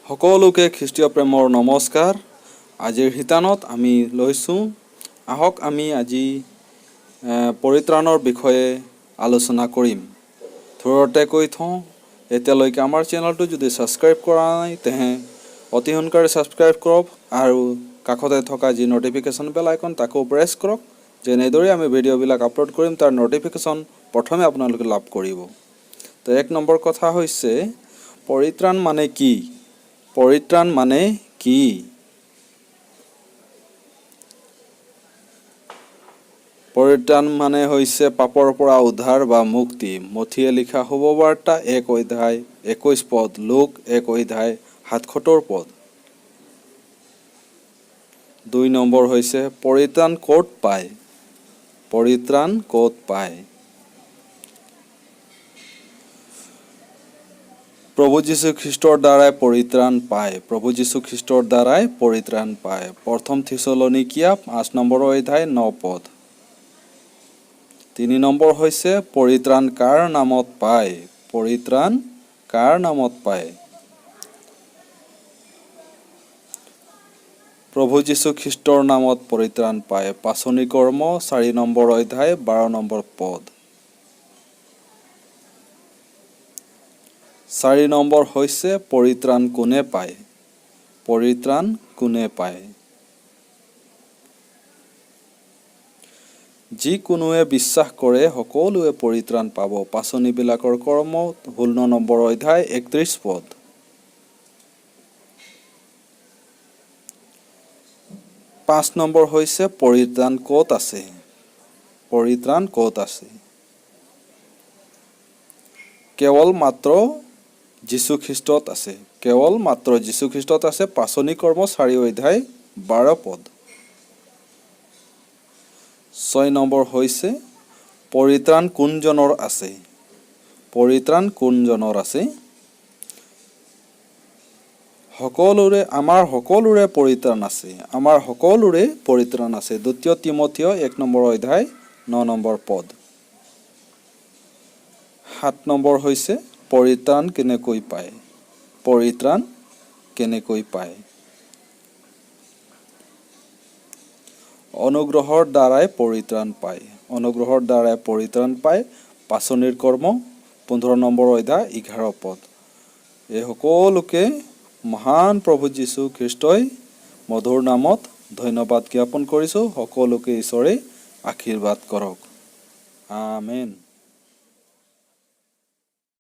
সকলোকে খ্ৰীষ্টীয় প্ৰেমৰ নমস্কাৰ। আজিৰ শিতানত আমি লৈছোঁ আহক আমি আজি পৰিত্ৰাণৰ বিষয়ে আলোচনা কৰিম। থোৰতে কৈ থওঁ, এতিয়ালৈকে আমাৰ চেনেলটো যদি ছাবস্ক্ৰাইব কৰা নাই তেহে অতি সোনকালে ছাবস্ক্ৰাইব কৰক আৰু কাষতে থকা যি নটিফিকেশ্যন বেল আইকন তাকো প্ৰেছ কৰক, যেনেদৰে আমি ভিডিঅ'বিলাক আপলোড কৰিম তাৰ নটিফিকেশ্যন প্ৰথমে আপোনালোকে লাভ কৰিব। তো 1 নম্বৰ কথা হৈছে পৰিত্ৰাণ মানে কি? পৰিত্ৰাণ মানে কি? পৰিত্ৰাণ মানে হৈছে পাপৰ পৰা উদ্ধাৰ বা মুক্তি। মথিয়ে লিখা শুভবাৰ্তা 1 অধ্যায় 21 পদ, লোক 1 অধ্যায় 77 পদ। 2 নম্বৰ হৈছে পৰিত্ৰাণ ক'ত পায়? পৰিত্ৰাণ ক'ত পায়? প্ৰভু যীশু খ্ৰীষ্টৰ দ্বাৰাই পৰিত্ৰাণ পায়। প্ৰভু যীশু খ্ৰীষ্টৰ দ্বাৰাই পৰিত্ৰাণ পায়। 1 থেছালনিকিয়া 5 নম্বৰ অধ্যায় 9 পদ। 3 নম্বৰ হৈছে পৰিত্ৰাণ কাৰ নামত পায়? পৰিত্ৰাণ কাৰ নামত পায়? প্ৰভু যীশু খ্ৰীষ্টৰ নামত পৰিত্ৰাণ পায়। পাচনি কৰ্ম 4 নম্বৰ অধ্যায় 12 নম্বৰ পদ। 4 নম্বৰ হৈছে পৰিত্ৰাণ কোনে পায়? পৰিত্ৰাণ কোনে পায়? যিকোনোৱে বিশ্বাস কৰে সকলোৱে পৰিত্ৰাণ পাব। পাচনিবিলাকৰ কৰ্ম 16 নম্বৰ অধ্যায় 31 পদ। 5 নম্বৰ হৈছে পৰিত্ৰাণ ক'ত আছে? পৰিত্ৰাণ ক'ত আছে? কেৱল মাত্ৰ যীশু খ্ৰীষ্টত আছে। কেৱল মাত্ৰ যীশু খ্ৰীষ্টত আছে। পাচনি কৰ্ম 4 অধ্যায় 12 পদ। 6 নম্বৰ হৈছে পৰিত্ৰাণ কোনজনৰ আছে? পৰিত্ৰাণ কোনজনৰ আছে? সকলোৰে, আমাৰ সকলোৰে পৰিত্ৰাণ আছে। আমাৰ সকলোৰে পৰিত্ৰাণ আছে। 2 তিমথিয় 1 নম্বৰ অধ্যায় 9 নম্বৰ পদ। 7 নম্বৰ হৈছে পৰিত্ৰাণ কেনেকৈ পায়? পৰিত্ৰাণ কেনেকৈ পায়? অনুগ্ৰহৰ দ্বাৰাই পৰিত্ৰাণ পায়। অনুগ্ৰহৰ দ্বাৰাই পৰিত্ৰাণ পায়। পাচনিৰ কৰ্ম 15 নম্বৰ অধ্যায় 11 পদ। এই সকলোকে মহান প্ৰভু যীশু খ্ৰীষ্টই মধুৰ নামত ধন্যবাদ জ্ঞাপন কৰিছোঁ। সকলোকে ঈশ্বৰে আশীৰ্বাদ কৰক। আমেন।